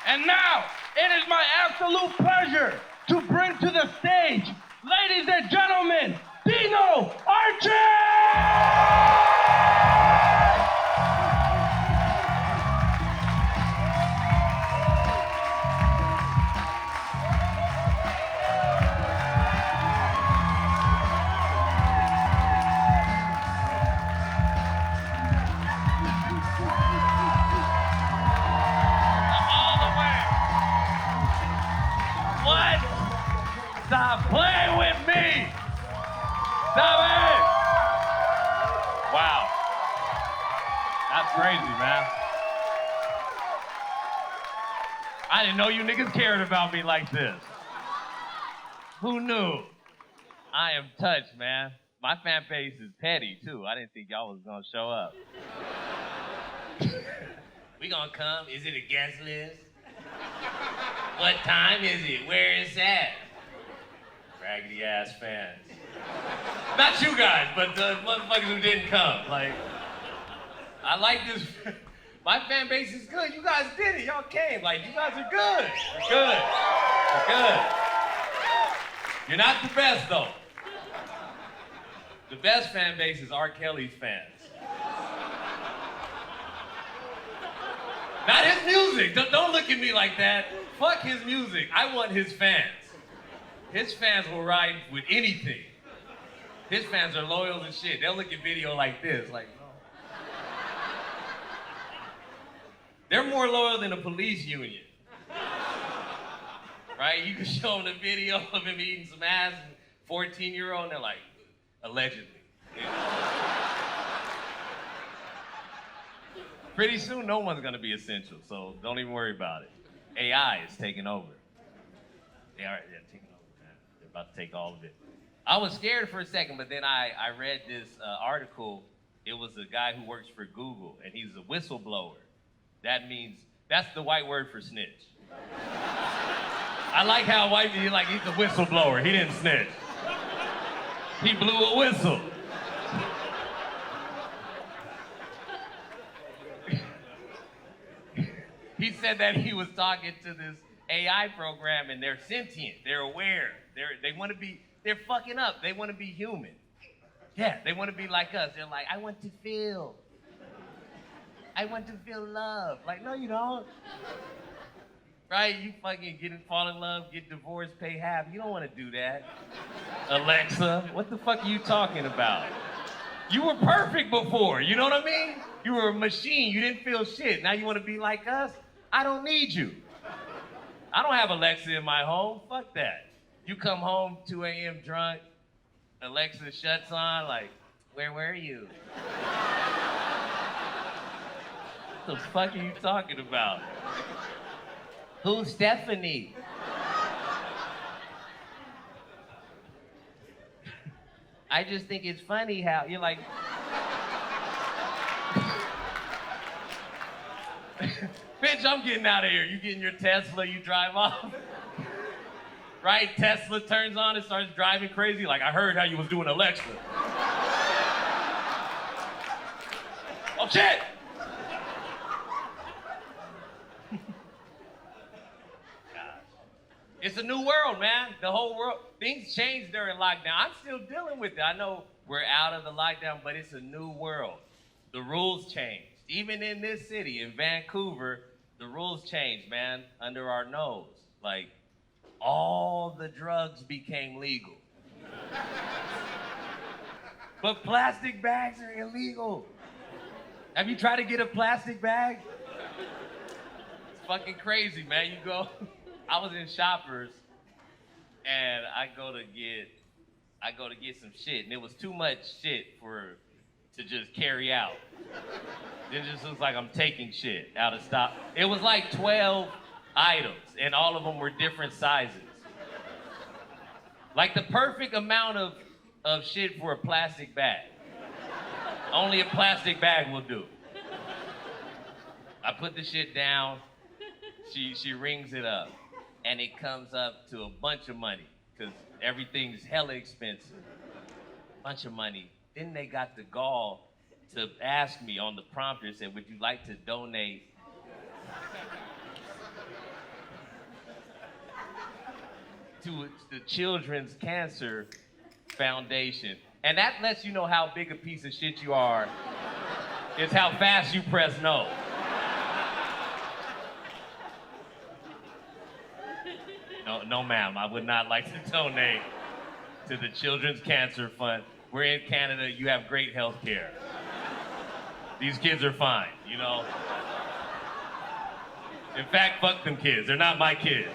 And now, it is my absolute pleasure to bring to the stage, ladies and gentlemen, Dino Archie! Stop playing with me! Stop it! Wow. That's crazy, man. I didn't know you niggas cared about me like this. Who knew? I am touched, man. My fan base is petty, too. I didn't think y'all was gonna show up. We gonna come? Is it a guest list? What time is it? Where is that? Raggedy ass fans. Not you guys, but the motherfuckers who didn't come. Like, I like this. My fan base is good. You guys did it. Y'all came. Like, you guys are good. You're good. You're good. You're not the best, though. The best fan base is R. Kelly's fans. Not his music. Don't look at me like that. Fuck his music. I want his fans. His fans will ride with anything. His fans are loyal as shit. They'll look at video like this, like, no. They're more loyal than a police union. Right? You can show them the video of him eating some ass, 14-year-old, and they're like, allegedly. You know? Pretty soon, no one's gonna be essential, so don't even worry about it. AI is taking over. They're taking over. About to take all of it. I was scared for a second, but then I read this article. It was a guy who works for Google, and he's a whistleblower. That means, that's the white word for snitch. I like how white people, like, he's a whistleblower. He didn't snitch. He blew a whistle. He said that he was talking to this AI program, and they're sentient, they're aware, they want to be, they're fucking up, they want to be human. Yeah, they want to be like us. They're like, I want to feel love. Like, no, you don't. Right? You fucking fall in love, get divorced, pay half. You don't want to do that. Alexa, what the fuck are you talking about? You were perfect before, you know what I mean? You were a machine, you didn't feel shit. Now you want to be like us? I don't need you. I don't have Alexa in my home. Fuck that. You come home 2 a.m. drunk, Alexa shuts on, like, where were you? What the fuck are you talking about? Who's Stephanie? I just think it's funny how you're like, bitch, I'm getting out of here. You get in your Tesla, you drive off. Right? Tesla turns on and starts driving crazy. Like, I heard how you was doing Alexa. Oh, shit! Gosh. It's a new world, man. The whole world, things changed during lockdown. I'm still dealing with it. I know we're out of the lockdown, but it's a new world. The rules changed. Even in this city, in Vancouver, the rules changed, man, under our nose. Like, all the drugs became legal. But plastic bags are illegal. Have you tried to get a plastic bag? It's fucking crazy, man. You go, I was in Shoppers, and I go to get some shit, and it was too much shit to just carry out. It just looks like I'm taking shit out of stock. It was like 12 items, and all of them were different sizes. Like the perfect amount of shit for a plastic bag. Only a plastic bag will do. I put the shit down, she rings it up, and it comes up to a bunch of money, because everything's hella expensive. Bunch of money. Then they got the gall to ask me on the prompter, said, would you like to donate to the Children's Cancer Foundation. And that lets you know how big a piece of shit you are, is how fast you press no. No, ma'am, I would not like to donate to the Children's Cancer Fund. We're in Canada, you have great health care. These kids are fine, you know? In fact, fuck them kids, they're not my kids.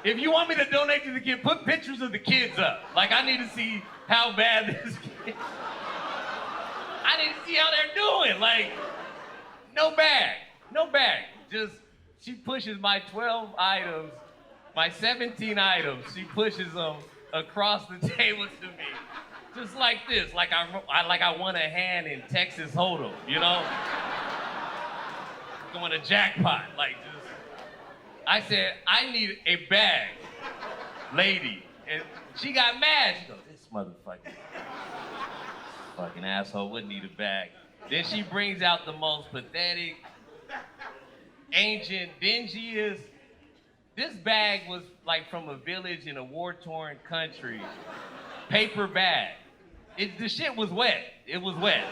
If you want me to donate to the kid, put pictures of the kids up. Like, I need to see how bad this kid... I need to see how they're doing. Like, no bag. Just, she pushes my 12 items, my 17 items, she pushes them across the table to me. Just like this, like I won a hand in Texas Hold'em, you know? Going to jackpot, like just. I said, I need a bag, lady. And she got mad. She goes, this motherfucker, fucking asshole wouldn't need a bag. Then she brings out the most pathetic, ancient, dingiest. This bag was like from a village in a war-torn country. Paper bag. The shit was wet. It was wet.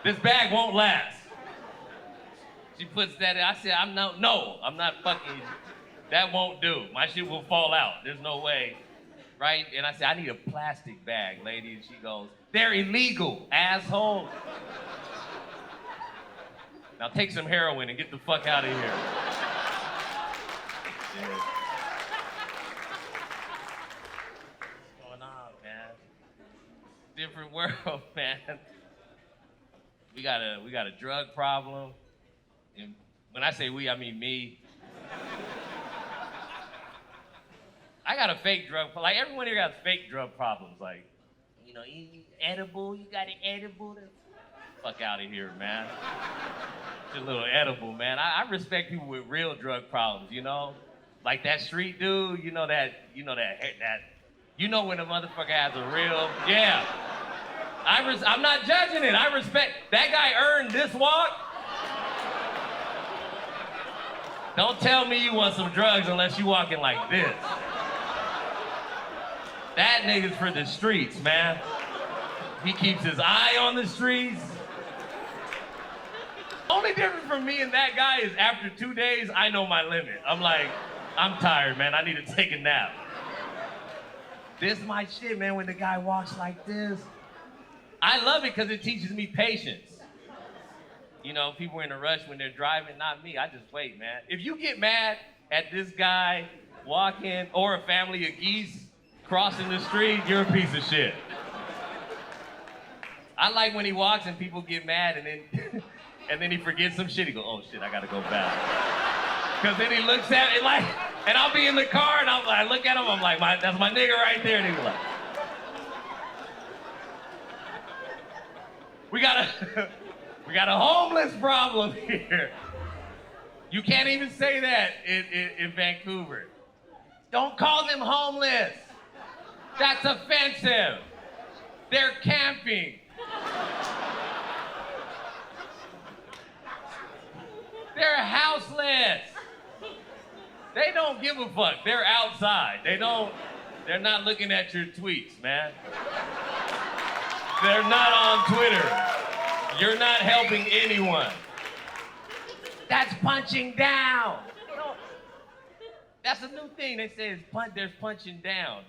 This bag won't last. She puts that in. I said, I'm not fucking, that won't do. My shit will fall out. There's no way, right? And I said, I need a plastic bag, lady. And she goes, they're illegal, asshole. Now take some heroin and get the fuck out of here. Yeah. What's going on, man? Different world, man. We got a drug problem. And when I say we, I mean me. I got a fake drug, like everyone here got fake drug problems. Like, you know, you edible, you got an edible. Fuck out of here, man. Just a little edible, man. I respect people with real drug problems, you know? Like that street dude, you know when a motherfucker has a real, yeah. I'm not judging it, I respect, that guy earned this walk. Don't tell me you want some drugs unless you walking like this. That nigga's for the streets, man. He keeps his eye on the streets. Only difference from me and that guy is after 2 days, I know my limit. I'm like, I'm tired, man. I need to take a nap. This is my shit, man, when the guy walks like this. I love it because it teaches me patience. You know, people are in a rush when they're driving, not me. I just wait, man. If you get mad at this guy walking or a family of geese crossing the street, you're a piece of shit. I like when he walks and people get mad and then he forgets some shit. He goes, oh shit, I gotta go back. Cause then he looks at it like, and I'll be in the car and I look at him, I'm like, that's my nigga right there. And he's like, we got a homeless problem here. You can't even say that in Vancouver. Don't call them homeless. That's offensive. They're camping. They're houseless. They don't give a fuck. They're outside. They're not looking at your tweets, man. They're not on Twitter. You're not helping anyone. That's punching down. That's a new thing. They say there's punching down.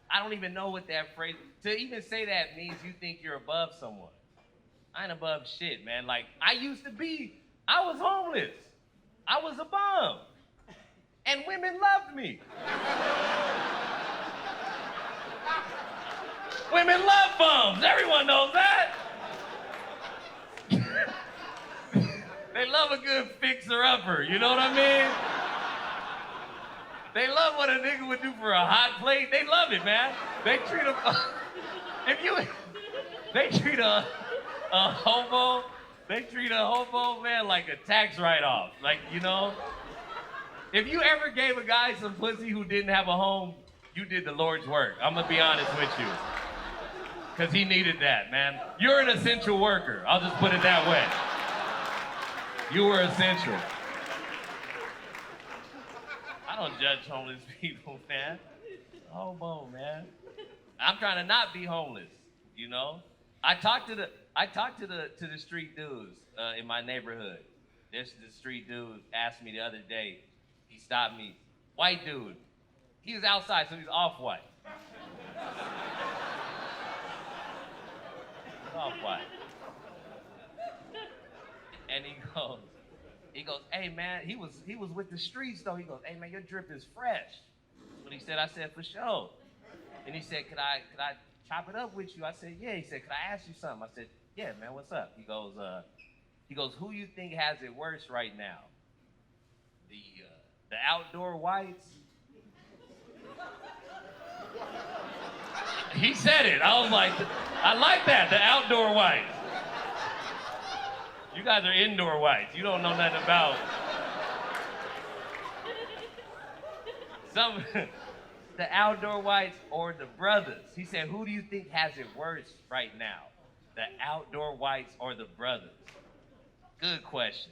I don't even know what that phrase, to even say that means you think you're above someone. I ain't above shit, man. Like, I was homeless. I was a bum. And women loved me. Women love bums. Everyone knows that. They love a good fixer-upper, you know what I mean? They love what a nigga would do for a hot plate. They love it, man. They treat a hobo, man, like a tax write-off. Like, you know? If you ever gave a guy some pussy who didn't have a home, you did the Lord's work. I'm gonna be honest with you. Because he needed that, man. You're an essential worker. I'll just put it that way. You were essential. I don't judge homeless people, man. Homo, man. I'm trying to not be homeless, you know? I talked to the street dudes in my neighborhood. The street dude asked me the other day. He stopped me. White dude. He was outside, so he's off-white. Off-white. And he goes, hey man, he was with the streets though. He goes, hey man, your drip is fresh. That's what he said. I said, for sure. And he said, could I chop it up with you? I said, yeah. He said, could I ask you something? I said, yeah, man, what's up? He goes, who you think has it worse right now? The outdoor whites? He said it. I was like, I like that, the outdoor whites. You guys are indoor whites. You don't know nothing about the outdoor whites or the brothers. He said, who do you think has it worse right now? The outdoor whites or the brothers? Good question.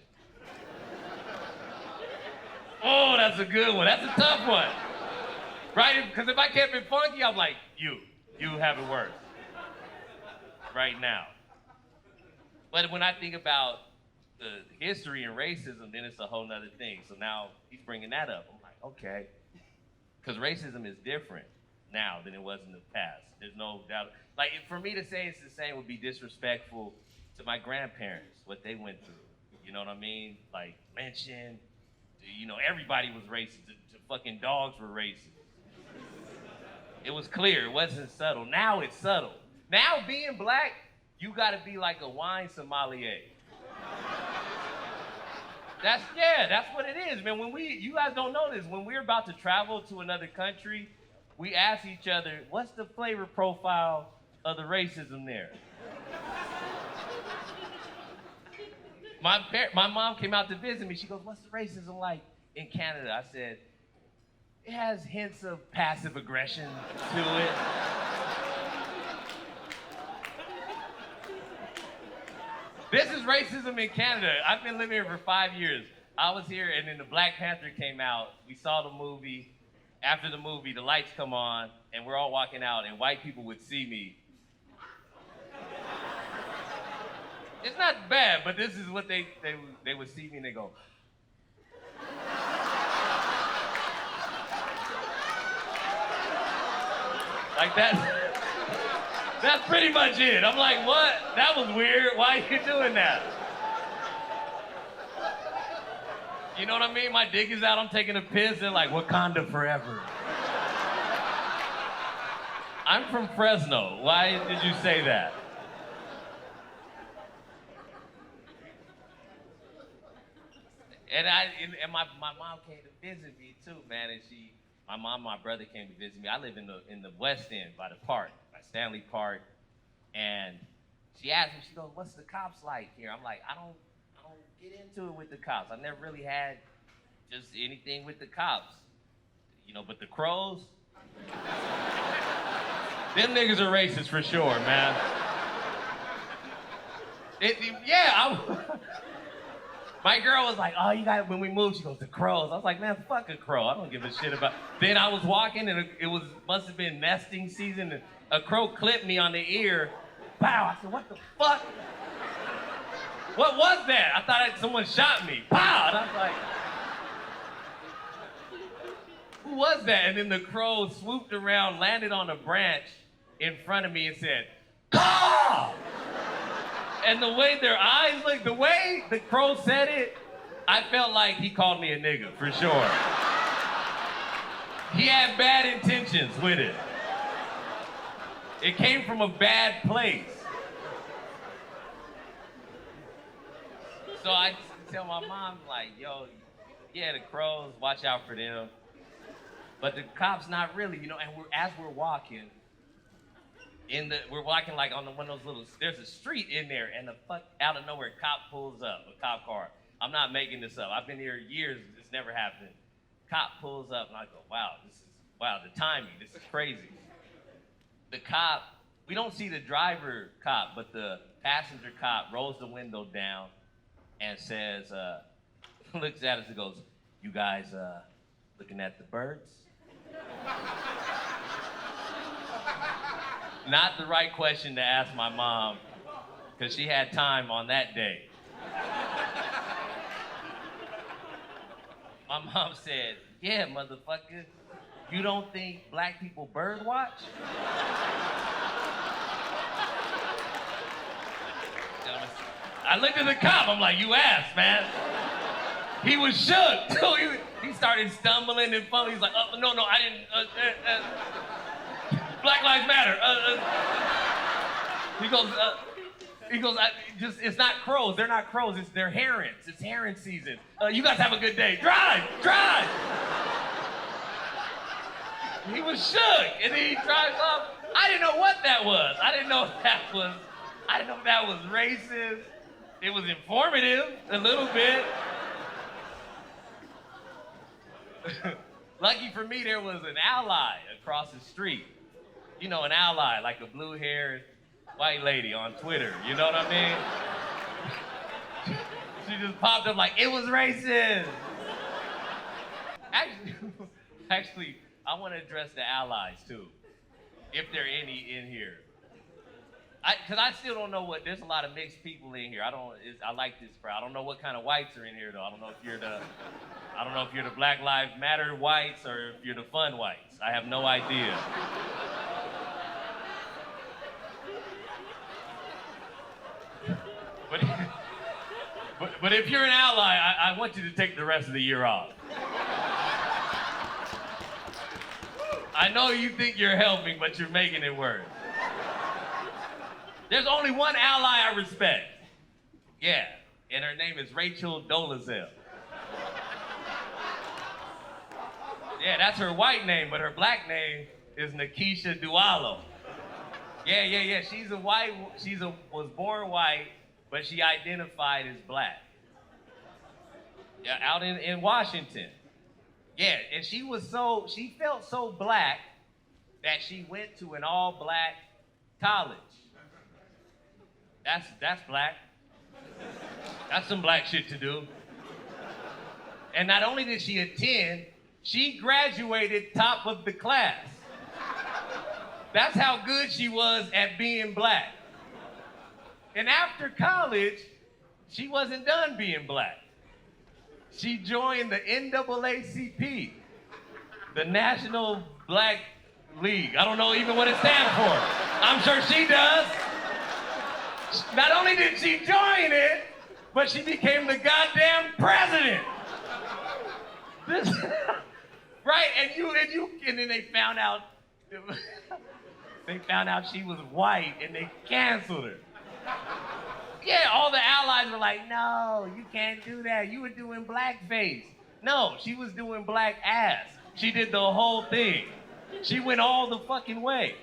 Oh, that's a good one. That's a tough one. Right? Because if I kept it funky, I'm like, you have it worse. Right now. But when I think about the history and racism, then it's a whole nother thing. So now he's bringing that up. I'm like, okay. Because racism is different now than it was in the past. There's no doubt. Like, for me to say it's the same would be disrespectful to my grandparents, what they went through. You know what I mean? Like, lynching. You know, everybody was racist. The fucking dogs were racist. It was clear. It wasn't subtle. Now it's subtle. Now being black, you gotta be like a wine sommelier. That's what it is, man. You guys don't know this, when we're about to travel to another country, we ask each other, what's the flavor profile of the racism there? My mom came out to visit me. She goes, what's the racism like in Canada? I said, it has hints of passive aggression to it. This is racism in Canada. I've been living here for 5 years. I was here, and then the Black Panther came out. We saw the movie. After the movie, the lights come on, and we're all walking out, and white people would see me. It's not bad, but this is what they would see me, and they go. Like that. That's pretty much it. I'm like, what? That was weird. Why are you doing that? You know what I mean? My dick is out. I'm taking a piss. They're like, Wakanda forever. I'm from Fresno. Why did you say that? And my mom came to visit me too, man. And my mom and my brother came to visit me. I live in the West End by the park, by Stanley Park. And she asked me, she goes, what's the cops like here? I'm like, I don't get into it with the cops. I've never really had just anything with the cops. You know, but the crows, them niggas are racist for sure, man. My girl was like, oh, you got it. When we moved, she goes, the crows. I was like, man, fuck a crow. I don't give a shit about. Then I was walking, and must have been nesting season, and a crow clipped me on the ear. Pow! I said, what the fuck? What was that? I thought someone shot me. Pow! And I was like, who was that? And then the crow swooped around, landed on a branch in front of me, and said, caw! And the way their eyes looked, the way the crow said it, I felt like he called me a nigga, for sure. He had bad intentions with it. It came from a bad place. So I tell my mom, like, yo, yeah, the crows, watch out for them. But the cops not really, you know, and as we're walking, we're walking like on one of those little, there's a street in there, and out of nowhere, a cop pulls up, a cop car. I'm not making this up. I've been here years, this never happened. Cop pulls up, and I go, wow, the timing, this is crazy. The cop, we don't see the driver cop, but the passenger cop rolls the window down and says, looks at us and goes, you guys Looking at the birds. Not the right question to ask my mom, because she had time on that day. My mom said, yeah, motherfucker, you don't think black people bird watch? I looked at the cop, I'm like, you asked, man. He was shook. He started stumbling and fumbling. He's like, no, I didn't. Black Lives Matter. He goes, it's not crows. They're not crows. They're herons. It's heron season. You guys have a good day. Drive. He was shook, and then he drives off. I didn't know what that was. I didn't know if that was racist. It was informative, a little bit. Lucky for me, there was an ally across the street. You know, an ally, like a blue-haired white lady on Twitter. You know what I mean? She just popped up like, it was racist. Actually, I want to address the allies, too, if there are any in here. Because I still don't know there's a lot of mixed people in here. I like this crowd. I don't know what kind of whites are in here, though. I don't know if you're the Black Lives Matter whites or if you're the fun whites. I have no idea. But if you're an ally, I want you to take the rest of the year off. I know you think you're helping, but you're making it worse. There's only one ally I respect. Yeah, and her name is Rachel Dolezal. Yeah, that's her white name, but her black name is Nikisha Dualo. Yeah. Was born white, but she identified as black. Yeah, out in Washington. Yeah, and she felt so black that she went to an all-black college. That's black. That's some black shit to do. And not only did she attend, she graduated top of the class. That's how good she was at being black. And after college, she wasn't done being black. She joined the NAACP, the National Black League. I don't know even what it stands for. I'm sure she does. Not only did she join it, but she became the goddamn president. Right, and then they found out she was white and they canceled her. Yeah, all the allies were like, no, you can't do that. You were doing blackface. No, she was doing black ass. She did the whole thing. She went all the fucking way.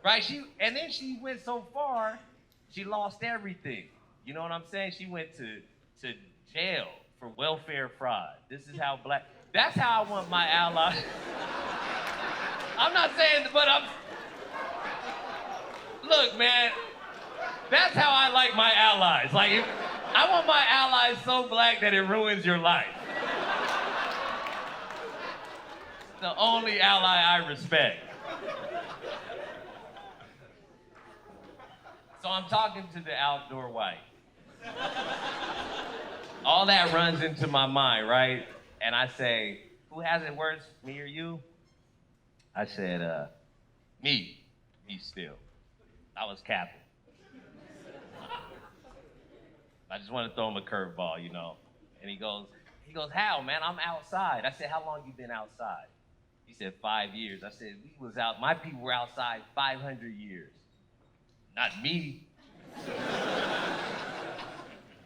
Right, and then she went so far, she lost everything. You know what I'm saying? She went to jail for welfare fraud. That's how I want my allies. I'm not saying, but look, man, that's how I like my allies. Like, I want my allies so black that it ruins your life. It's the only ally I respect. So I'm talking to the outdoor white. All that runs into my mind, right? And I say, who has it worse, me or you? I said, me still. I was capping. I just want to throw him a curveball, you know. And he goes, how, man? I'm outside. I said, how long you been outside? He said, 5 years. I said, my people were outside 500 years. Not me.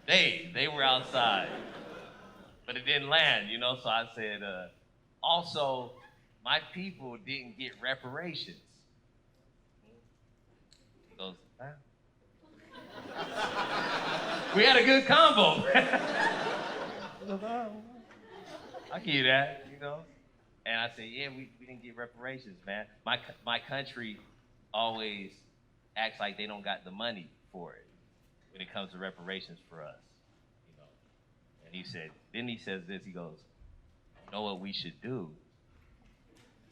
They were outside. But it didn't land, you know? So I said, also, my people didn't get reparations. He goes, huh? We had a good combo. I'll give you that, you know? And I said, yeah, we didn't get reparations, man. My country always acts like they don't got the money for it when it comes to reparations for us, you know. And he says this, he goes, You know what we should do?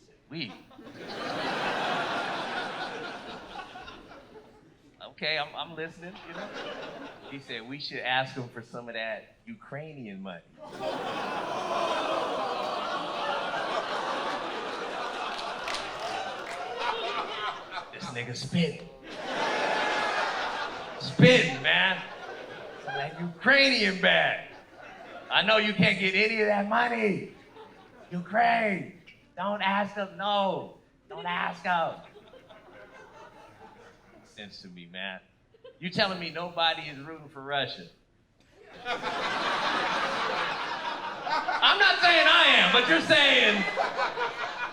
I said, we? Okay, I'm listening, you know? He said, we should ask him for some of that Ukrainian money. This nigga spitting. Spitting, man. Some of that Ukrainian bag. I know you can't get any of that money. Ukraine. Don't ask them, no. Don't ask them. Sense to me, man. You telling me nobody is rooting for Russia? I'm not saying I am, but you're saying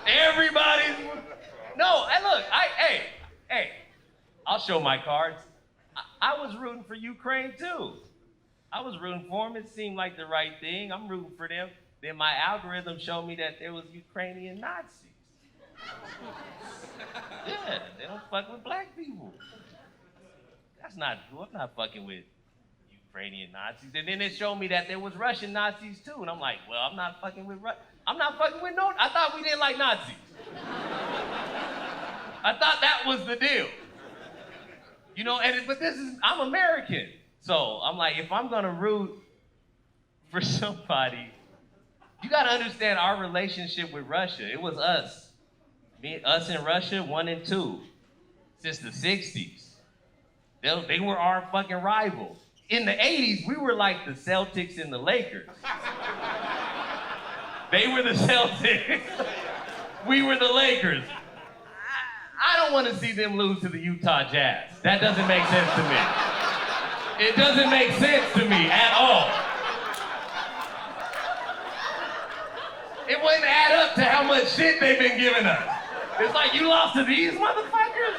everybody's. No, hey, look, hey, I'll show my cards. I was rooting for Ukraine too. I was rooting for them. It seemed like the right thing. I'm rooting for them. Then my algorithm showed me that there was Ukrainian Nazis. Yeah, they don't fuck with black people. That's not cool. I'm not fucking with Ukrainian Nazis. And then it showed me that there was Russian Nazis too. And I'm like, well, I'm not fucking with I'm not fucking with no. I thought we didn't like Nazis. I thought that was the deal. You know, but I'm American. So I'm like, if I'm gonna root for somebody, you gotta understand our relationship with Russia. It was us. Us and Russia, 1 and 2. Since the 60s. They were our fucking rival. In the 80s, we were like the Celtics and the Lakers. They were the Celtics. We were the Lakers. I don't want to see them lose to the Utah Jazz. That doesn't make sense to me. It doesn't make sense to me at all. It wouldn't add up to how much shit they've been giving us. It's like, you lost to these motherfuckers?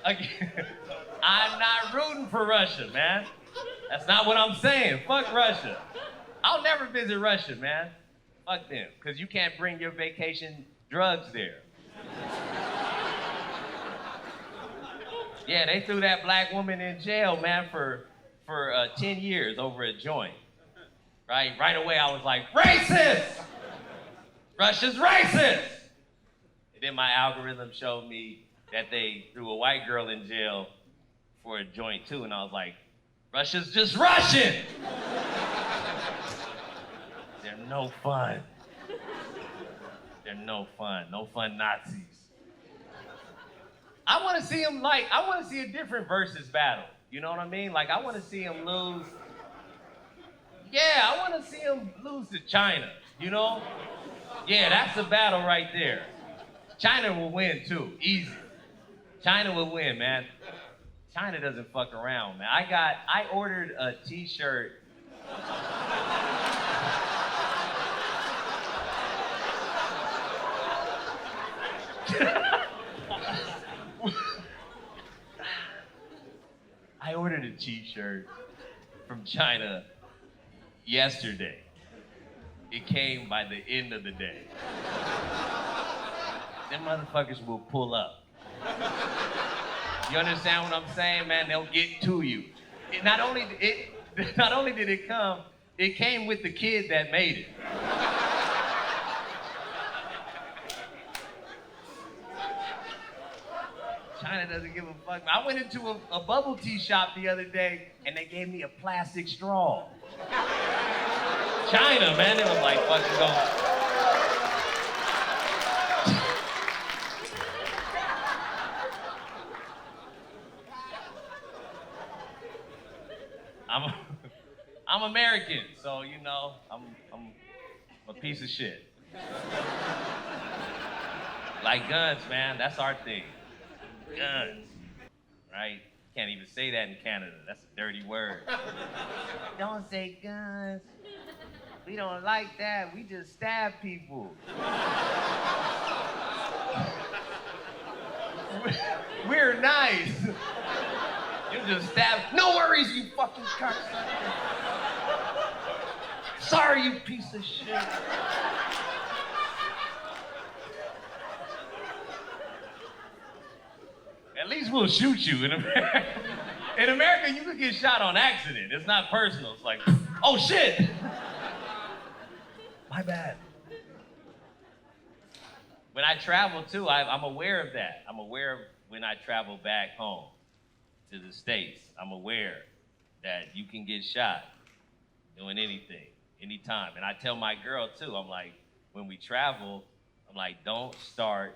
Again, I'm not rooting for Russia, man. That's not what I'm saying. Fuck Russia. I'll never visit Russia, man. Fuck them, because you can't bring your vacation drugs there. Yeah, they threw that black woman in jail, man, for 10 years over a joint. Right away, I was like, racist! Russia's racist! And then my algorithm showed me that they threw a white girl in jail for a joint too, and I was like, Russia's just Russian! They're no fun. They're no fun. No fun Nazis. I want to see them I want to see a different versus battle. You know what I mean? Like, I want to see them lose. Yeah, I want to see them lose to China, you know? Yeah, that's a battle right there. China will win too, easy. China will win, man. China doesn't fuck around, man. I ordered a t-shirt. I ordered a t-shirt from China yesterday. It came by the end of the day. Them motherfuckers will pull up. You understand what I'm saying, man? They'll get to you. Not only did it come, it came with the kid that made it. China doesn't give a fuck. I went into a bubble tea shop the other day, and they gave me a plastic straw. China, man, it was like fucking going. I'm American, so you know, I'm a piece of shit. Like guns, man, that's our thing. Guns, right? Can't even say that in Canada. That's a dirty word. Don't say guns. We don't like that. We just stab people. We're nice. You just stab. No worries, you fucking cocksucker. Sorry, you piece of shit. At least we'll shoot you in America. In America, you could get shot on accident. It's not personal. It's like, oh shit. My bad. When I travel too, I'm aware of that. I'm aware of when I travel back home to the States. I'm aware that you can get shot doing anything, anytime. And I tell my girl too, I'm like, when we travel, I'm like, don't start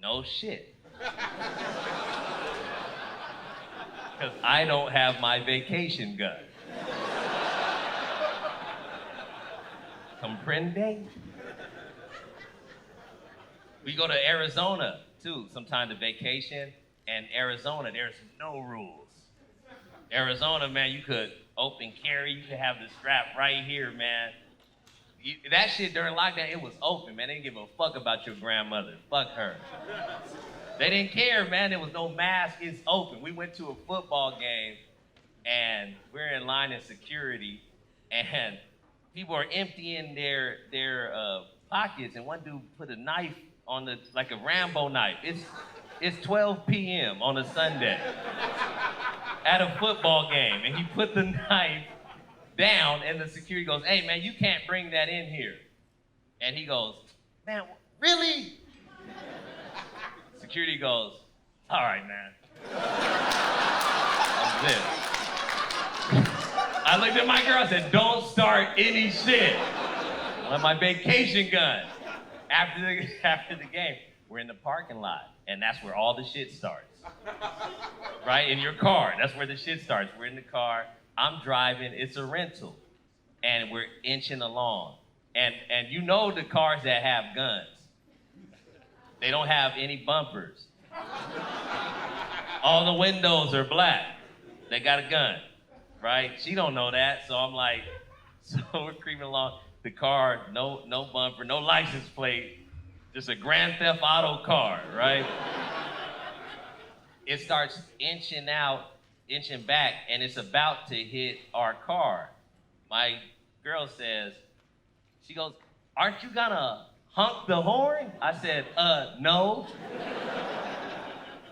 no shit. Because I don't have my vacation gun. Comprende? We go to Arizona too, sometime to vacation. And Arizona, there's no rules. Arizona, man, you could open carry. You could have the strap right here, man. That shit during lockdown, it was open, man. They didn't give a fuck about your grandmother. Fuck her. They didn't care, man. There was no mask. It's open. We went to a football game, and we're in line in security, and people are emptying their pockets, and one dude put a knife on like a Rambo knife. It's 12 p.m. on a Sunday at a football game, and he put the knife down, and the security goes, hey, man, you can't bring that in here. And he goes, man, really? Security goes, all right, man. That's it. I looked at my girl, I said, don't start any shit. I want my vacation gun. After the game, we're in the parking lot, and that's where all the shit starts. Right, in your car, that's where the shit starts. We're in the car, I'm driving, it's a rental, and we're inching along. And you know the cars that have guns, they don't have any bumpers. All the windows are black. They got a gun, right? She don't know that, so I'm like, so we're creeping along. The car, no bumper, no license plate, just a Grand Theft Auto car, right? It starts inching back, and it's about to hit our car. My girl says, she goes, aren't you gonna honk the horn? I said, no.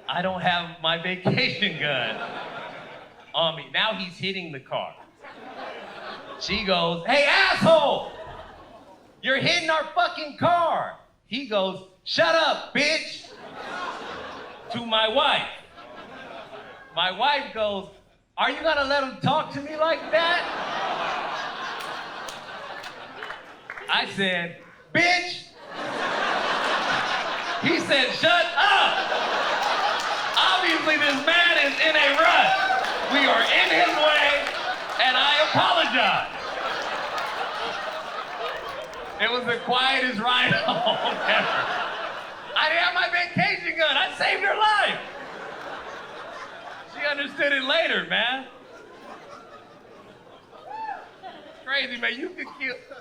I don't have my vacation gun on me. Now he's hitting the car. She goes, hey, asshole! You're hitting our fucking car. He goes, shut up, bitch! To my wife. My wife goes, are you gonna let him talk to me like that? I said, bitch! He said, shut up! Obviously this man is in a rut. We are in his way, and I apologize. It was the quietest ride home ever. I didn't have my vacation gun. I saved her life. She understood it later, man. Crazy, man.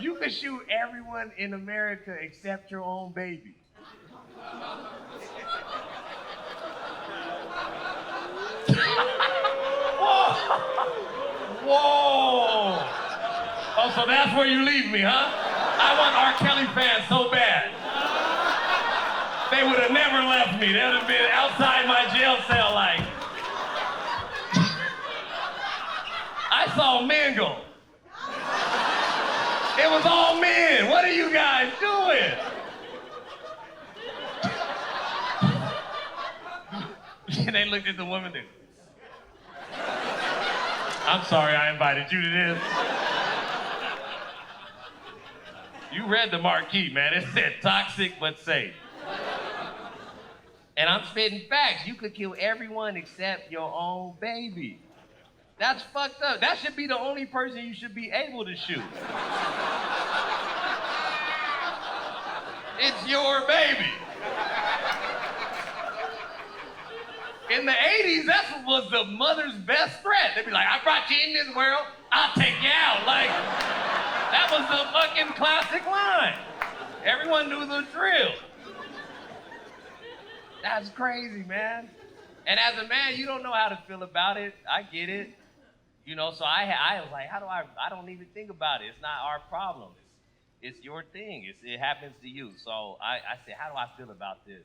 You could shoot everyone in America except your own baby. Whoa! Whoa! Oh, so that's where you leave me, huh? I want R. Kelly fans so bad. They would have never left me. They would have been outside my jail cell like. I saw men go. It was all men. What are you guys doing? And they looked at the woman and, I'm sorry I invited you to this. You read the marquee, man. It said toxic but safe. And I'm spitting facts. You could kill everyone except your own baby. That's fucked up. That should be the only person you should be able to shoot. It's your baby. In the 80s, that was the mother's best threat. They'd be like, I brought you in this world, I'll take you out. Like, that was the fucking classic line. Everyone knew the drill. That's crazy, man. And as a man, you don't know how to feel about it. I get it. You know, so I was like, I don't even think about it. It's not our problem. It's your thing. It happens to you. So I said, how do I feel about this?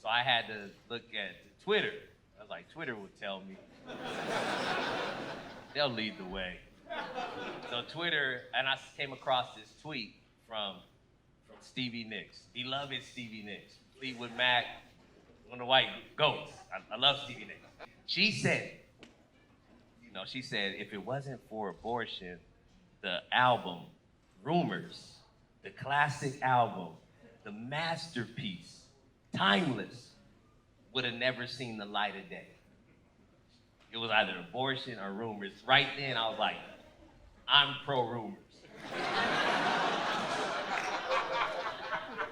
So I had to look at Twitter. I was like, Twitter will tell me. They'll lead the way. So Twitter, and I came across this tweet from Stevie Nicks. Beloved Stevie Nicks. Fleetwood Mac, one of the white goats. I love Stevie Nicks. She said, if it wasn't for abortion, the album, Rumors, the classic album, the masterpiece, timeless, would have never seen the light of day. It was either abortion or Rumors. Right then, I was like, I'm pro Rumors.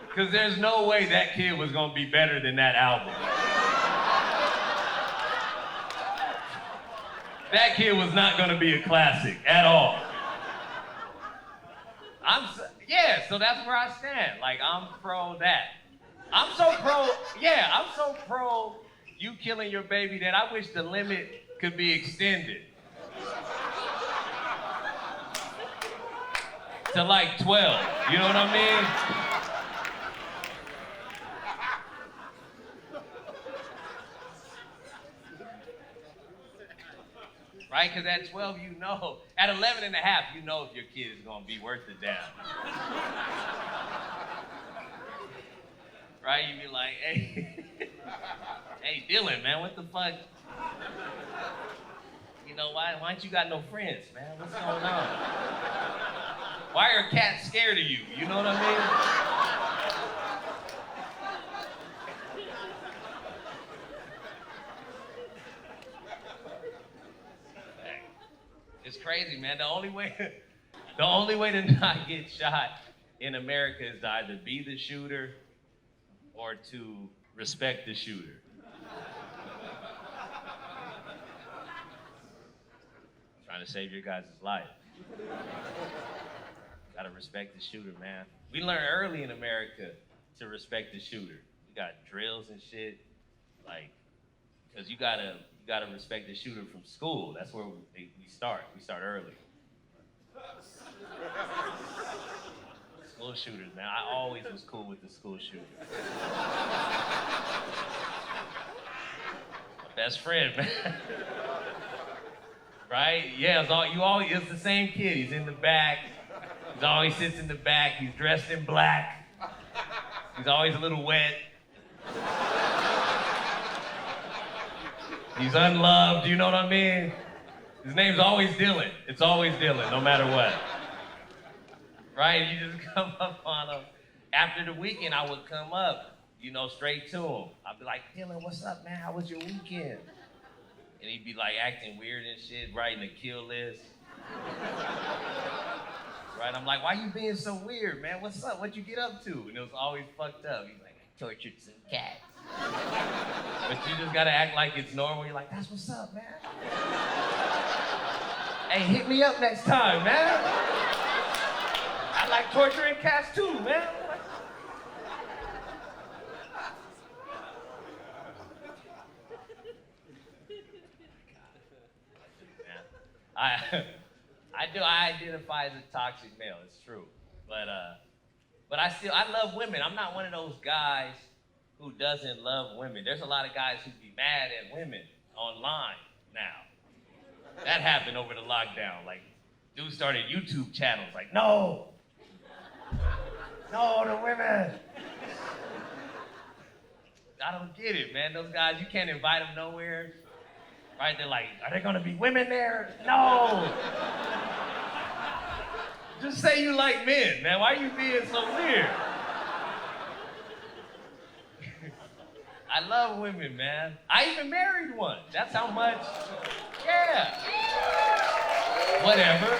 Because there's no way that kid was going to be better than that album. That kid was not going to be a classic at all. So that's where I stand. Like, I'm pro that. I'm so pro you killing your baby that I wish the limit could be extended to like 12. You know what I mean? Right? Because at 12, you know. At 11 and a half, you know if your kid is going to be worth the damn. Right? You be like, hey, hey, Dylan, man, what the fuck? You know, why ain't you got no friends, man? What's going on? Why are cats scared of you? You know what I mean? It's crazy, man. The only way to not get shot in America is to either be the shooter or to respect the shooter. Trying to save your guys' life. Gotta respect the shooter, man. We learned early in America to respect the shooter. We got drills and shit, like, because you gotta respect the shooter from school. That's where we start. We start early. School shooters, man. I always was cool with the school shooters. My best friend, man. Right? Yeah, it's the same kid. He's in the back. He always sits in the back. He's dressed in black. He's always a little wet. He's unloved, you know what I mean? His name's always Dylan. It's always Dylan, no matter what. Right? You just come up on him. After the weekend, I would come up, straight to him. I'd be like, Dylan, what's up, man? How was your weekend? And he'd be like acting weird and shit, writing a kill list. Right? I'm like, why you being so weird, man? What's up? What'd you get up to? And it was always fucked up. He's like, I tortured some cats. But you just gotta act like it's normal. You're like, that's what's up, man. Hey, hit me up next time, man. I like torturing cats too, man. I identify as a toxic male, it's true. But I love women. I'm not one of those guys who doesn't love women. There's a lot of guys who be mad at women online now. That happened over the lockdown. Like, dudes started YouTube channels like, no, the women. I don't get it, man. Those guys, you can't invite them nowhere. Right? They're like, are there gonna be women there? No. Just say you like men, man. Why are you being so weird? I love women, man. I even married one. That's how much, yeah. Whatever.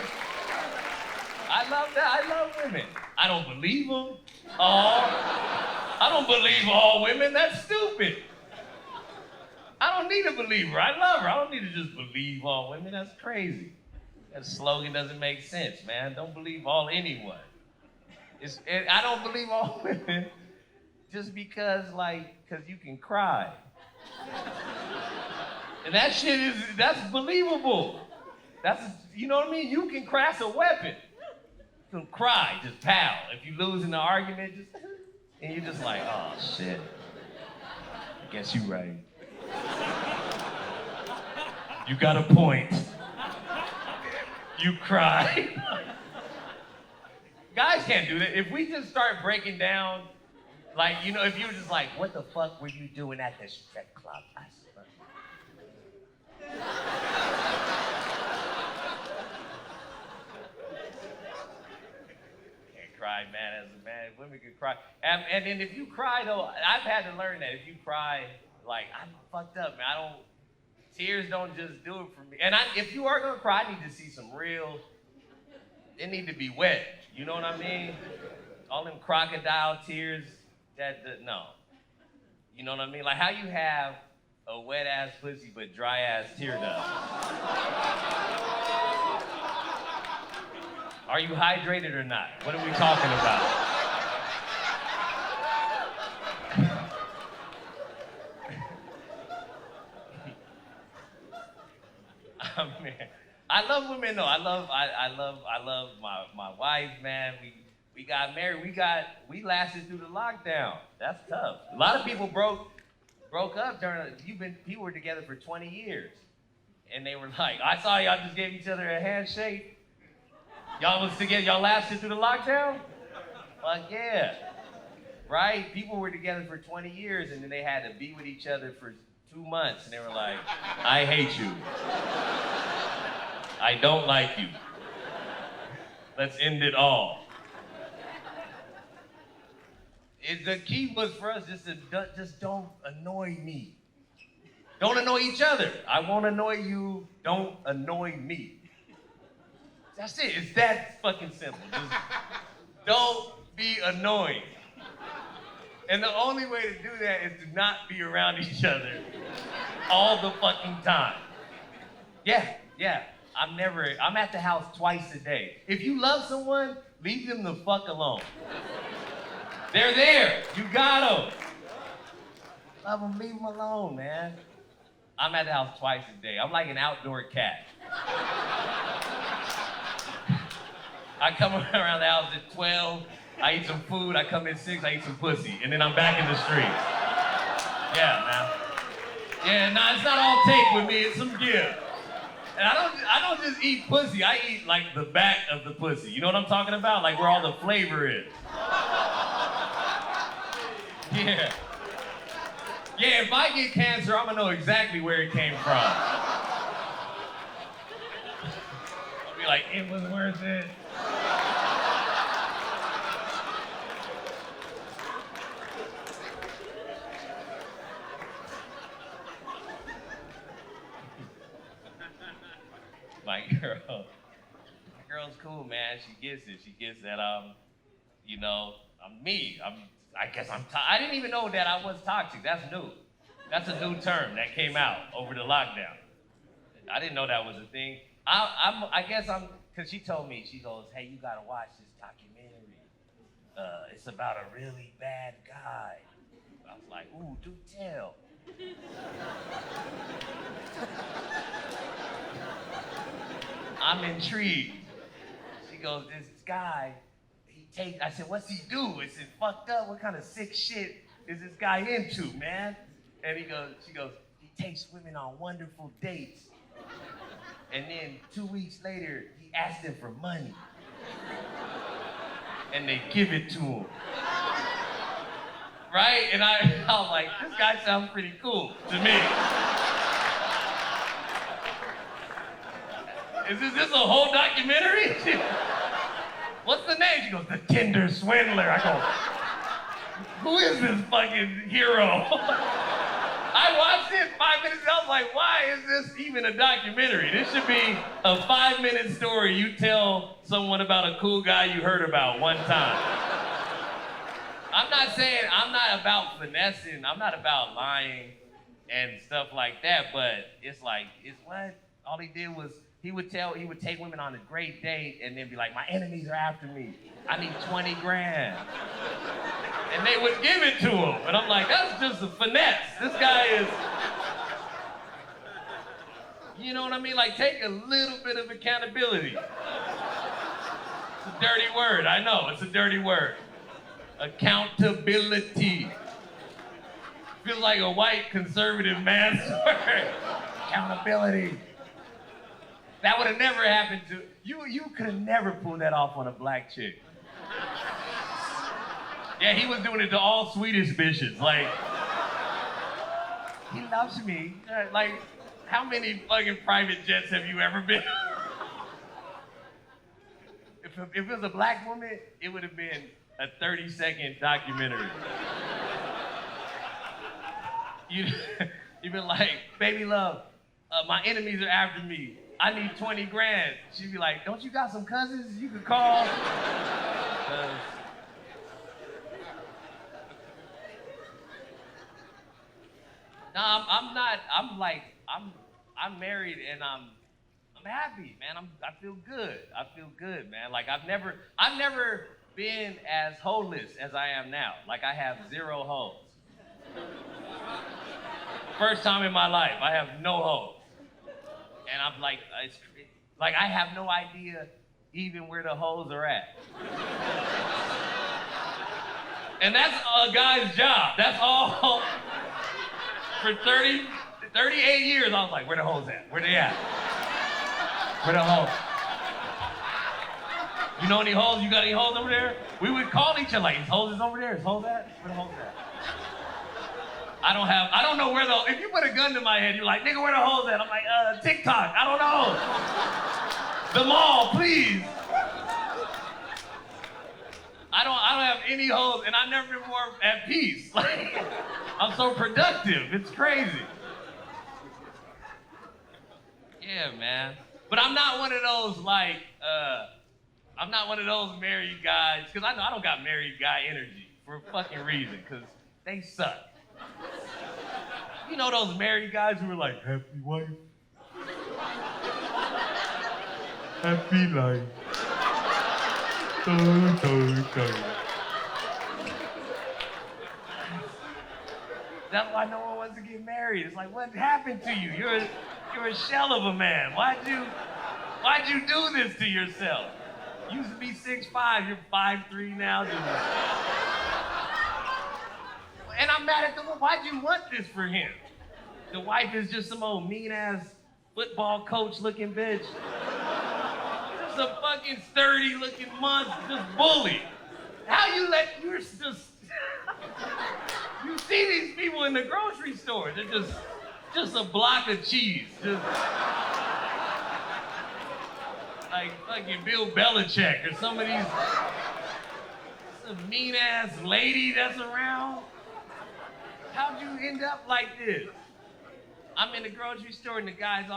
I love that. I love women. I don't believe them all. I don't believe all women. That's stupid. I don't need a believer. I love her. I don't need to just believe all women. That's crazy. That slogan doesn't make sense, man. Don't believe anyone. I don't believe all women just because you can cry. And that shit that's believable. You know what I mean? You can crash a weapon. You can cry, just pow. If you lose in the argument, and you're just like, oh shit. I guess you're right. You got a point. You cry. Guys can't do that. If we just start breaking down, like, you know, if you were just like, what the fuck were you doing at the strip club? Can't cry, man. As a man, women can cry. And then if you cry, though, I've had to learn that. If you cry, like, I'm fucked up, man. Tears don't just do it for me. And if you are gonna cry, I need to see some real, it need to be wet. You know what I mean? All them crocodile tears, no. You know what I mean? Like how you have a wet ass pussy but dry ass tear ducts. Are you hydrated or not? What are we talking about? Man, I love women though. I love my wife, man. We got married. We lasted through the lockdown. That's tough. A lot of people broke up during. People were together for 20 years, and they were like, I saw y'all just gave each other a handshake. Y'all was together. Y'all lasted through the lockdown. Fuck yeah, right? People were together for 20 years, and then they had to be with each other for 2 months, and they were like, I hate you. I don't like you. Let's end it all. The key was for us just don't annoy me. Don't annoy each other. I won't annoy you. Don't annoy me. That's it. It's that fucking simple. Just don't be annoying. And the only way to do that is to not be around each other all the fucking time. Yeah. I'm at the house twice a day. If you love someone, leave them the fuck alone. They're there. You got them. Love them, leave them alone, man. I'm at the house twice a day. I'm like an outdoor cat. I come around the house at 12. I eat some food, I come in 6, I eat some pussy, and then I'm back in the street. Yeah, man. Yeah, nah, it's not all take with me, it's some give. And I don't just eat pussy, I eat like the back of the pussy. You know what I'm talking about? Like where all the flavor is. Yeah. Yeah, if I get cancer, I'm gonna know exactly where it came from. I'll be like, it was worth it. My girl's cool, man. She gets it. She gets that, you know, I'm me. I guess I didn't even know that I was toxic. That's new. That's a new term that came out over the lockdown. I didn't know that was a thing. I guess because she told me, she goes, hey, you gotta watch this documentary. It's about a really bad guy. I was like, ooh, do tell. I'm intrigued. She goes, this guy, I said, what's he do? Is it fucked up? What kind of sick shit is this guy into, man? And she goes, he takes women on wonderful dates. And then 2 weeks later, he asks them for money. And they give it to him. Right? And I was like, this guy sounds pretty cool to me. Is this a whole documentary? What's the name? She goes, The Tinder Swindler. I go, who is this fucking hero? I watched it 5 minutes ago. I was like, why is this even a documentary? This should be a 5-minute story you tell someone about a cool guy you heard about one time. I'm not about finessing. I'm not about lying and stuff like that, but it's like, what? All he did was, he would take women on a great date and then be like, my enemies are after me. I need 20 grand. And they would give it to him. And I'm like, that's just a finesse. This guy is, you know what I mean? Like, take a little bit of accountability. It's a dirty word, I know, it's a dirty word. Accountability. Feels like a white conservative man's word. Accountability. That would have never happened to you. You could have never pulled that off on a black chick. Yeah, he was doing it to all Swedish bitches. Like, he loves me. Like, how many fucking private jets have you ever been? If it was a black woman, it would have been a 30-second documentary. You'd been like, baby love, my enemies are after me. I need 20 grand. She'd be like, don't you got some cousins you could call? No, I'm not. I'm married and I'm happy, man. I feel good. I feel good, man. Like I've never been as homeless as I am now. Like I have 0 hoes. First time in my life, I have no hoes. And I'm like, I have no idea even where the hoes are at. And that's a guy's job. That's all. For 38 years, I was like, where the hoes at? Where they at? Where the hoes? You know any hoes? You got any hoes over there? We would call each other like, his hoes is over there? His hoes at? Where the hoes at? I don't know where if you put a gun to my head, you're like, nigga, where the hoes at? I'm like, TikTok, I don't know. The mall, please. I don't have any hoes, and I've never been more at peace. Like, I'm so productive, it's crazy. Yeah, man. But I'm not one of those, like, I'm not one of those married guys, because I know I don't got married guy energy for a fucking reason, because they suck. You know those married guys who are like, happy wife, happy life. That's why no one wants to get married. It's like, what happened to you? You're a shell of a man. Why'd you do this to yourself? You used to be 6'5", you're 5'3" now. And I'm mad at the woman. Why'd you want this for him? The wife is just some old mean-ass football coach-looking bitch. Just a fucking sturdy-looking monster, just bully. How you're just... You see these people in the grocery store. They're just a block of cheese. Just like fucking Bill Belichick or some of these... Some mean-ass lady that's around. How'd you end up like this? I'm in the grocery store and the guy's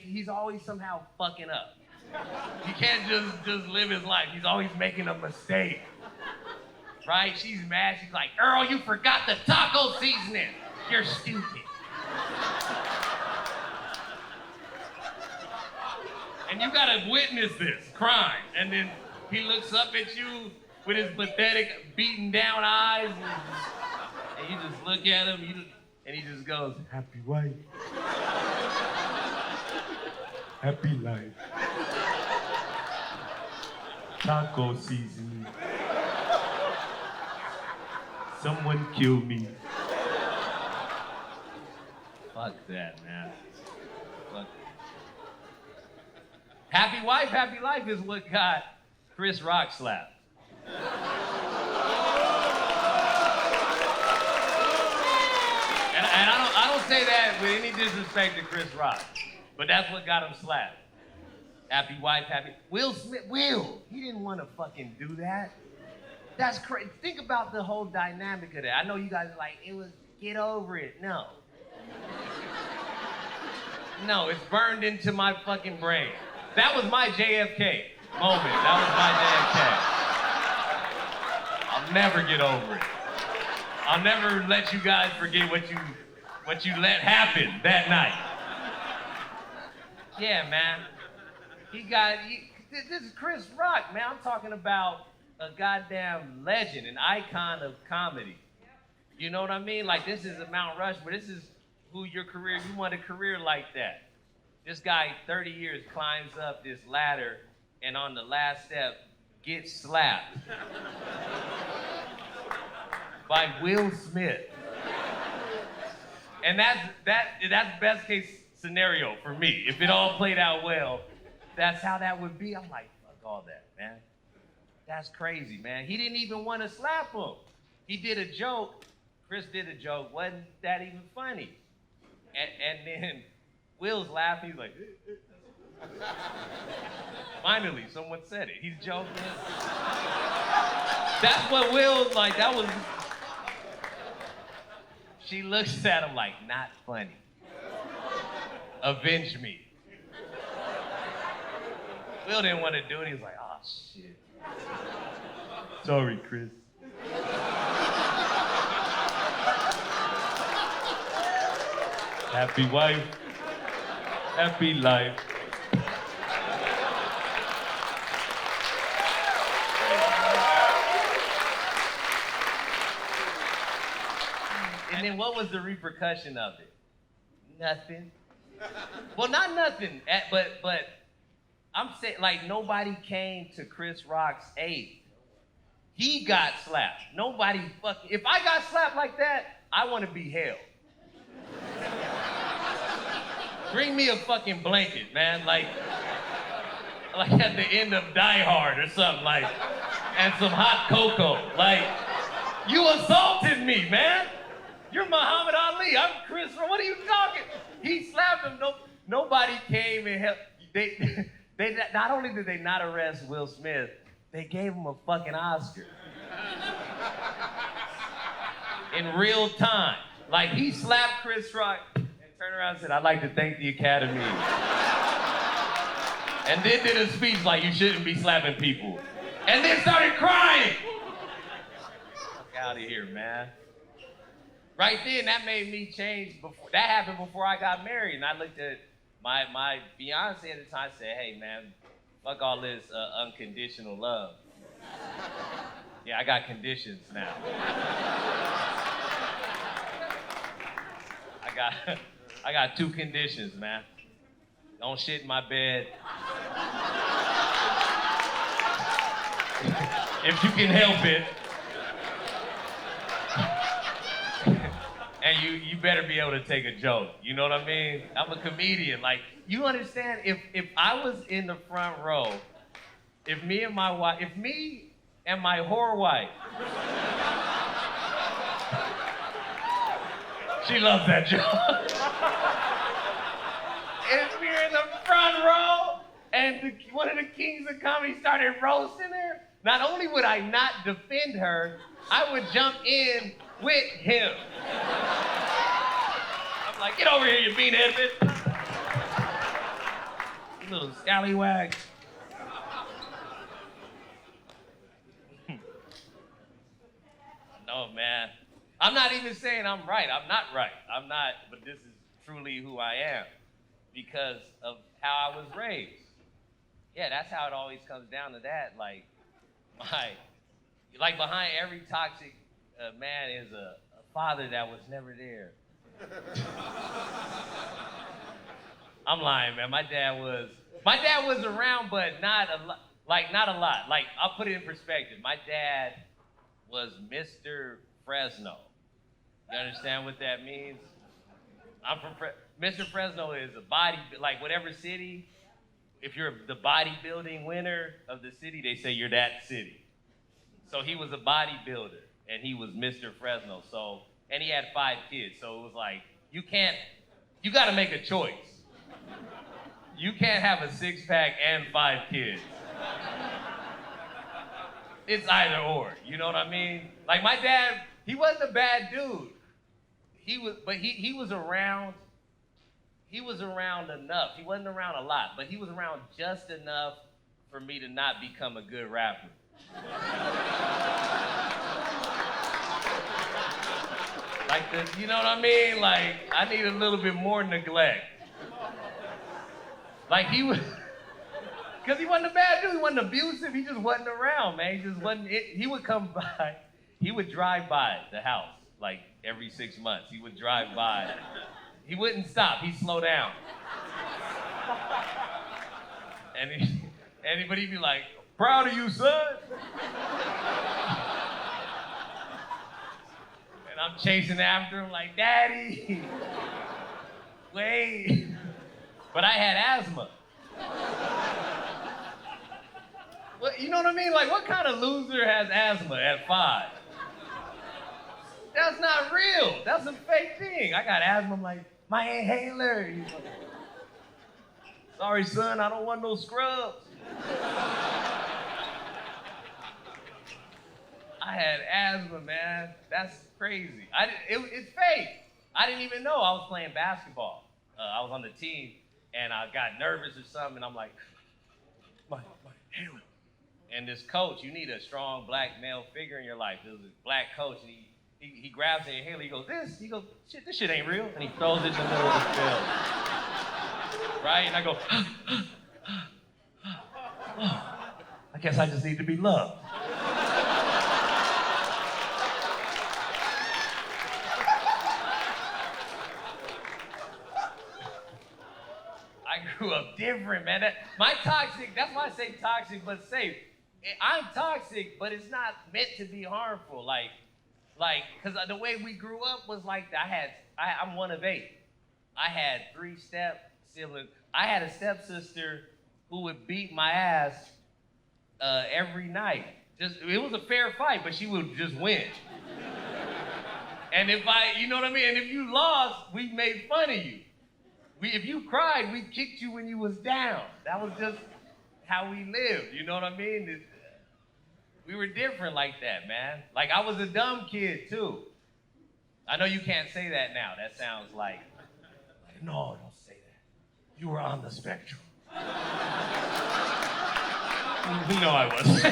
he's always somehow fucking up. He can't just live his life. He's always making a mistake. Right? She's mad. She's like, Earl, you forgot the taco seasoning. You're stupid. And you gotta witness this crime. And then he looks up at you with his pathetic, beaten down eyes. And you just look at him, and he just goes, happy wife. Happy life. Taco season. Someone kill me. Fuck that, man. Fuck. Happy wife, happy life is what got Chris Rock slapped. And I don't say that with any disrespect to Chris Rock, but that's what got him slapped. Happy wife, happy... Will Smith, he didn't want to fucking do that. That's crazy. Think about the whole dynamic of that. I know you guys are like, it was, get over it. No. No, it's burned into my fucking brain. That was my JFK moment. That was my JFK. I'll never get over it. I'll never let you guys forget what you let happen that night. Yeah, man. This is Chris Rock, man. I'm talking about a goddamn legend, an icon of comedy. You know what I mean? Like, this is a Mount Rushmore. This is you want a career like that. This guy, 30 years, climbs up this ladder, and on the last step, gets slapped by Will Smith. And that's best case scenario for me. If it all played out well, that's how that would be. I'm like, fuck all that, man. That's crazy, man. He didn't even want to slap him. He did a joke. Chris did a joke. Wasn't that even funny? And then Will's laughing. He's like, finally, someone said it. He's joking. That's what Will's like. That was. She looks at him like, not funny. Avenge me. Will didn't want to do it. He was like, oh, shit. Sorry, Chris. Happy wife, happy life. And then what was the repercussion of it? Nothing. Well, not nothing, but I'm saying, like, nobody came to Chris Rock's aid. He got slapped. Nobody fucking, if I got slapped like that, I want to be held. Bring me a fucking blanket, man, like at the end of Die Hard or something, like, and some hot cocoa. Like, you assaulted me, man. You're Muhammad Ali. I'm Chris. What are you talking? He slapped him. Nobody came and helped. They not only did they not arrest Will Smith, they gave him a fucking Oscar. In real time. Like, he slapped Chris Rock and turned around and said, I'd like to thank the Academy. And then did a speech like, you shouldn't be slapping people. And then started crying. Fuck out of here, man. Right then, that made me change. That happened before I got married. And I looked at my fiance at the time and said, hey, man, fuck all this unconditional love. Yeah, I got conditions now. I got 2 conditions, man. Don't shit in my bed. If you can help it. And you better be able to take a joke. You know what I mean? I'm a comedian. Like, you understand, if I was in the front row, if me and my whore wife, she loves that joke. If we're in the front row and one of the kings of comedy started roasting her, not only would I not defend her, I would jump in with him. I'm like, get over here, you beanhead bitch. You little scallywag. No, man. I'm not even saying I'm right. I'm not right. I'm not, but this is truly who I am because of how I was raised. Yeah, that's how it always comes down to that. Like behind every toxic man is a father that was never there. I'm lying, man. My dad was around, but not a lot. Like, I'll put it in perspective. My dad was Mr. Fresno. You understand what that means? I'm from Mr. Fresno is a body, like whatever city, if you're the bodybuilding winner of the city, they say you're that city. So he was a bodybuilder, and he was Mr. Fresno. So, and he had 5 kids. So it was like, you gotta make a choice. You can't have a 6-pack and 5 kids. It's either or, you know what I mean? Like my dad, he wasn't a bad dude. He was around. He was around enough. He wasn't around a lot, but he was around just enough for me to not become a good rapper. You know what I mean? Like, I need a little bit more neglect. Like he was, because he wasn't a bad dude. He wasn't abusive. He just wasn't around, man. He just wasn't. He would come by. He would drive by the house like every 6 months. He would drive by. He wouldn't stop. He'd slow down. But he'd be like, "Proud of you, son." And I'm chasing after him like, "Daddy, wait." But I had asthma. You know what I mean? Like, what kind of loser has asthma at 5? That's not real. That's a fake thing. I got asthma. I'm like, my inhaler. Sorry, son, I don't want no scrubs. I had asthma, man. That's crazy. It's fake. I didn't even know I was playing basketball. I was on the team, and I got nervous or something, and I'm like, my inhaler. And this coach, you need a strong black male figure in your life. There was a black coach, and he grabs the inhaler. He goes, shit, this shit ain't real. And he throws it in the middle of the field. Right? And I go, I guess I just need to be loved. I grew up different, man. That's why I say toxic but safe. I'm toxic, but it's not meant to be harmful. Like, cause the way we grew up was like, I'm one of 8. I had 3 step siblings. I had a stepsister who would beat my ass every night. It was a fair fight, but she would just win. And you know what I mean? And if you lost, we made fun of you. If you cried, we kicked you when you was down. That was just how we lived, you know what I mean? We were different like that, man. Like, I was a dumb kid, too. I know you can't say that now. That sounds like, no, don't say that. You were on the spectrum. No, I wasn't.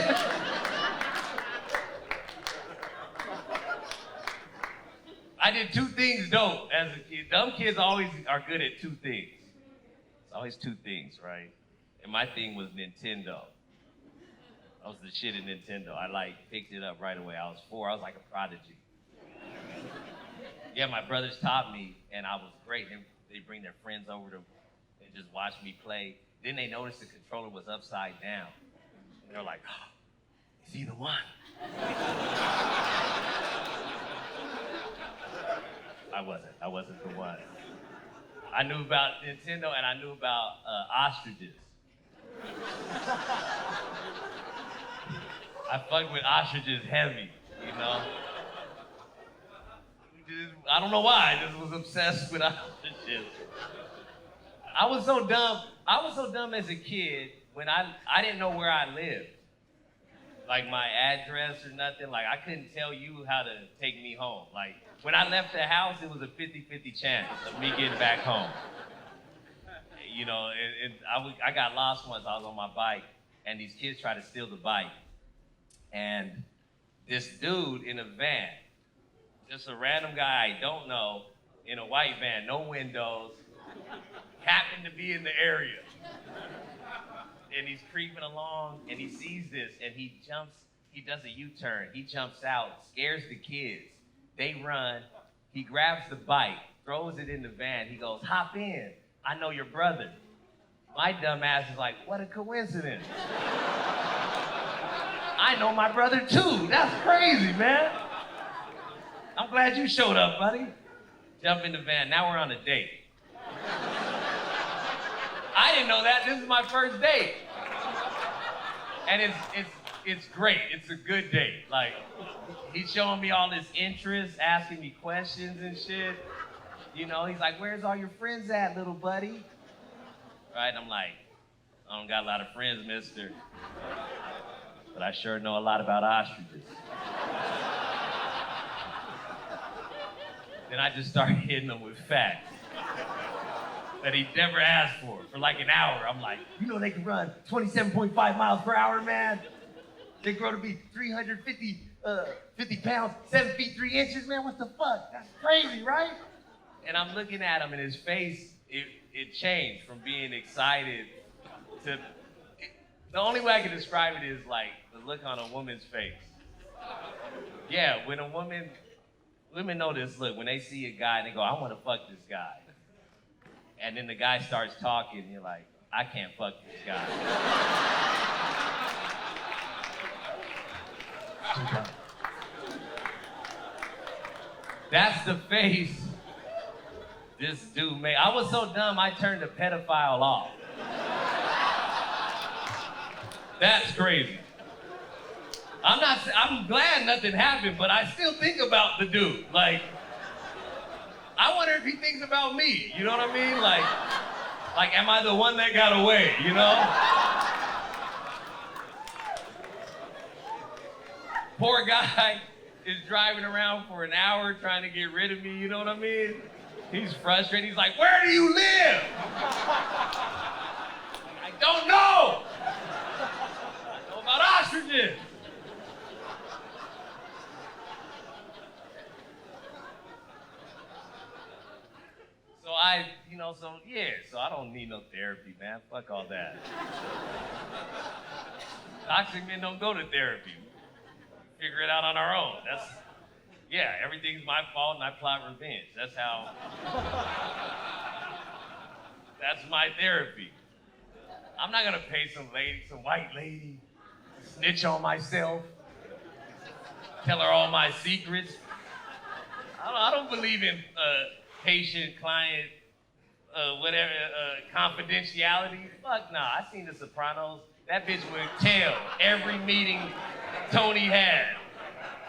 I did 2 things dope as a kid. Dumb kids always are good at 2 things. It's always 2 things, right? And my thing was Nintendo. I was the shit at Nintendo. I picked it up right away. I was 4. I was like a prodigy. Yeah, my brothers taught me, and I was great. They bring their friends over to and just watch me play. Then they noticed the controller was upside down. And they're like, oh, is he the one? I wasn't the one. I knew about Nintendo, and I knew about ostriches. I fucked with ostriches heavy, you know? I don't know why, I just was obsessed with ostriches. I was so dumb as a kid when I didn't know where I lived. Like my address or nothing, like I couldn't tell you how to take me home. Like when I left the house, it was a 50-50 chance of me getting back home. You know, and I got lost once. I was on my bike, and these kids tried to steal the bike. And this dude in a van, just a random guy I don't know, in a white van, no windows, happened to be in the area. And he's creeping along, and he sees this, and he does a U-turn. He jumps out, scares the kids. They run. He grabs the bike, throws it in the van. He goes, hop in. I know your brother. My dumb ass is like, what a coincidence. I know my brother too. That's crazy, man. I'm glad you showed up, buddy. Jump in the van. Now we're on a date. I didn't know that. This is my first date. And it's great. It's a good date. Like, he's showing me all this interest, asking me questions and shit. You know, he's like, where's all your friends at, little buddy? Right? I'm like, I don't got a lot of friends, mister. But I sure know a lot about ostriches. Then I just started hitting him with facts that he never asked for like an hour. I'm like, you know they can run 27.5 miles per hour, man? They grow to be 350 50 pounds, 7 feet 3 inches, man, what the fuck? That's crazy, right? And I'm looking at him, and his face, it changed from being excited to... The only way I can describe it is like the look on a woman's face. Yeah, when women know this look, when they see a guy and they go, I want to fuck this guy. And then the guy starts talking, and you're like, I can't fuck this guy. That's the face this dude made. I was so dumb, I turned the pedophile off. That's crazy. I'm glad nothing happened, but I still think about the dude. Like, I wonder if he thinks about me. You know what I mean? Like, am I the one that got away, you know? Poor guy is driving around for an hour trying to get rid of me, you know what I mean? He's frustrated. He's like, where do you live? I don't know. I know about ostriches. So I don't need no therapy, man. Fuck all that. Toxic men don't go to therapy. Figure it out on our own. Everything's my fault and I plot revenge. That's my therapy. I'm not gonna pay some white lady, to snitch on myself, tell her all my secrets. I don't believe in patient-client, confidentiality. Fuck nah, I seen The Sopranos. That bitch would tell every meeting Tony had.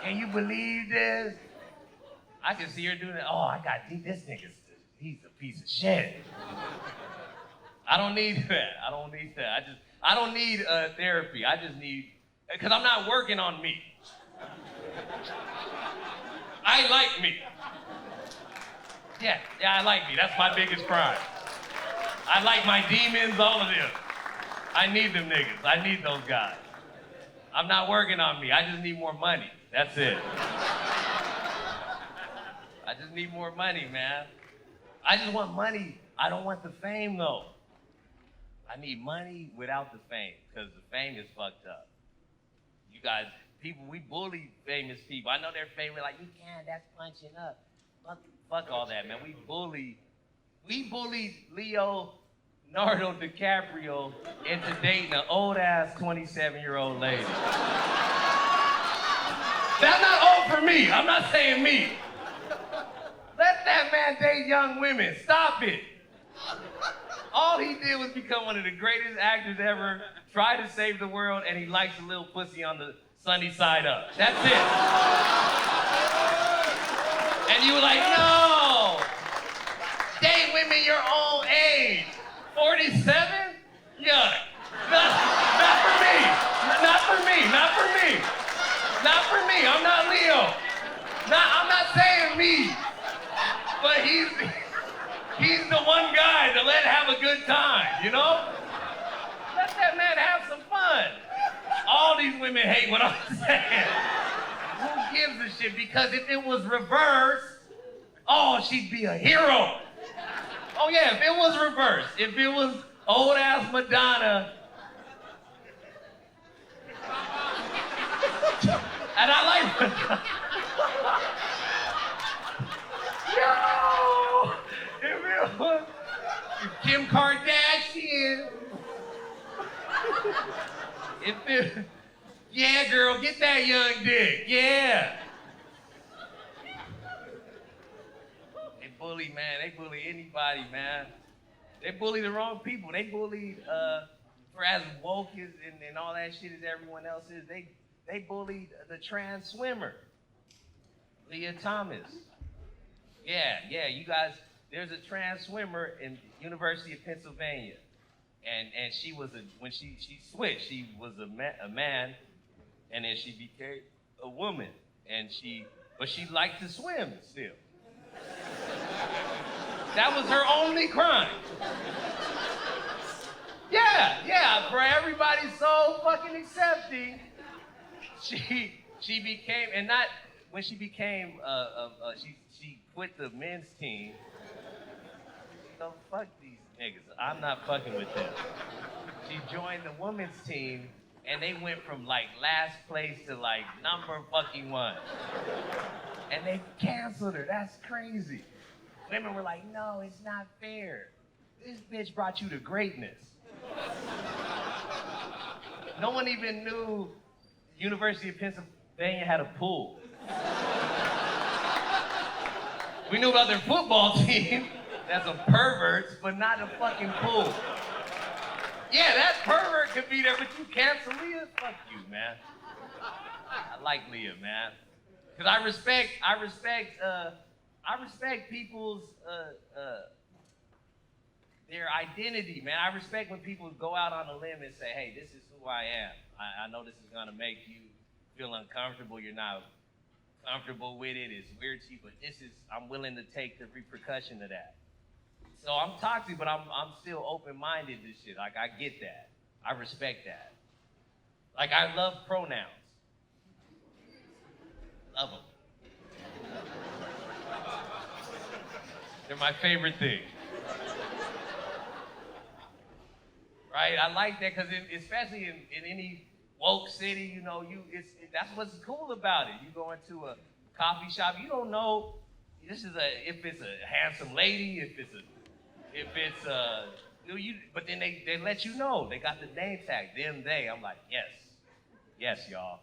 Can you believe this? I can see her doing that. Oh, this nigga's, he's a piece of shit. I don't need that. I don't need therapy. I just need, because I'm not working on me. I like me. Yeah, I like me. That's my biggest crime. I like my demons, all of them. I need them niggas. I need those guys. I'm not working on me. I just need more money. That's it. I just need more money, man. I just want money. I don't want the fame, though. I need money without the fame, because the fame is fucked up. You guys, we bully famous people. I know they're famous, like, you can't, that's punching up. Fuck all that, man. We bullied Leonardo DiCaprio into dating an old-ass 27-year-old lady. That's not old for me. I'm not saying me. Let that man date young women. Stop it. All he did was become one of the greatest actors ever, try to save the world, and he likes a little pussy on the sunny side up. That's it. And you were like, no. Date women your own age. 47? Yuck. Not for me. Not for me. Not for me. Not for me. I'm not Leo. I'm not saying me. But he's the one guy to let have a good time, you know? Let that man have some fun. All these women hate what I'm saying. Who gives a shit? Because if it was reversed, oh, she'd be a hero. Oh yeah, if it was reversed, if it was old ass Madonna, and I like Madonna. Yo, if it was Kim Kardashian, yeah, girl, get that young dick, yeah. They bully anybody, man. They bully the wrong people. They bullied, for as woke and all that shit as everyone else is, they bullied the trans swimmer, Leah Thomas. Yeah, you guys, there's a trans swimmer in University of Pennsylvania. And she was when she switched, she was a man, and then she became a woman. But she liked to swim still. That was her only crime. Yeah, for everybody so fucking accepting, she became, and not, when she became, she quit the men's team. So fuck these niggas, I'm not fucking with them. She joined the women's team, and they went from like last place to like number fucking one. And they canceled her, that's crazy. Women were like, no, it's not fair. This bitch brought you to greatness. No one even knew University of Pennsylvania had a pool. We knew about their football team, that's some perverts, but not a fucking pool. Yeah, that pervert could be there, but you cancel Leah? Fuck you, man. I like Leah, man. Cause I respect people's their identity, man. I respect when people go out on a limb and say, hey, this is who I am. I know this is gonna make you feel uncomfortable. You're not comfortable with it. It's weird to you, but I'm willing to take the repercussion of that. So I'm toxic, but I'm still open-minded to shit. Like, I get that. I respect that. Like, I love pronouns. Love them. They're my favorite thing. Right? I like that because especially in any woke city, you know, that's what's cool about it. You go into a coffee shop, you don't know if it's a handsome lady, but then they let you know. They got the name tag, them, they. I'm like, yes, y'all.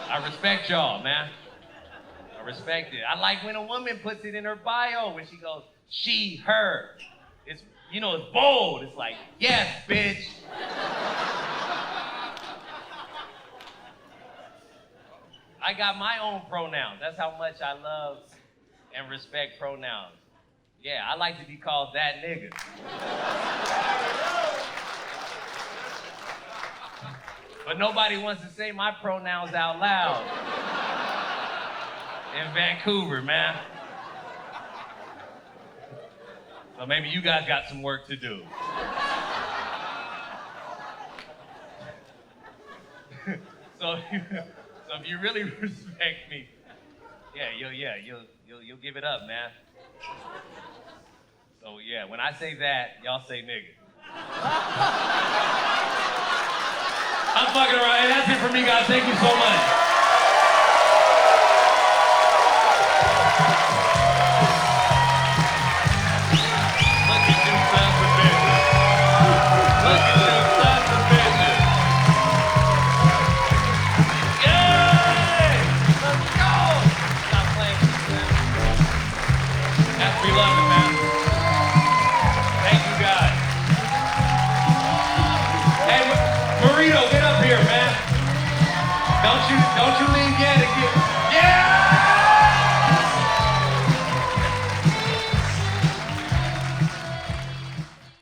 I respect y'all, man. I respect it. I like when a woman puts it in her bio when she goes, she, her. It's bold. It's like, yes, bitch. I got my own pronouns. That's how much I love and respect pronouns. Yeah, I like to be called that nigga. But nobody wants to say my pronouns out loud. In Vancouver, man. So maybe you guys got some work to do. So if you really respect me, you'll give it up, man. So yeah, when I say that, y'all say nigga. I'm fucking around. Hey, that's it for me, guys. Thank you so much. Don't you leave yet again.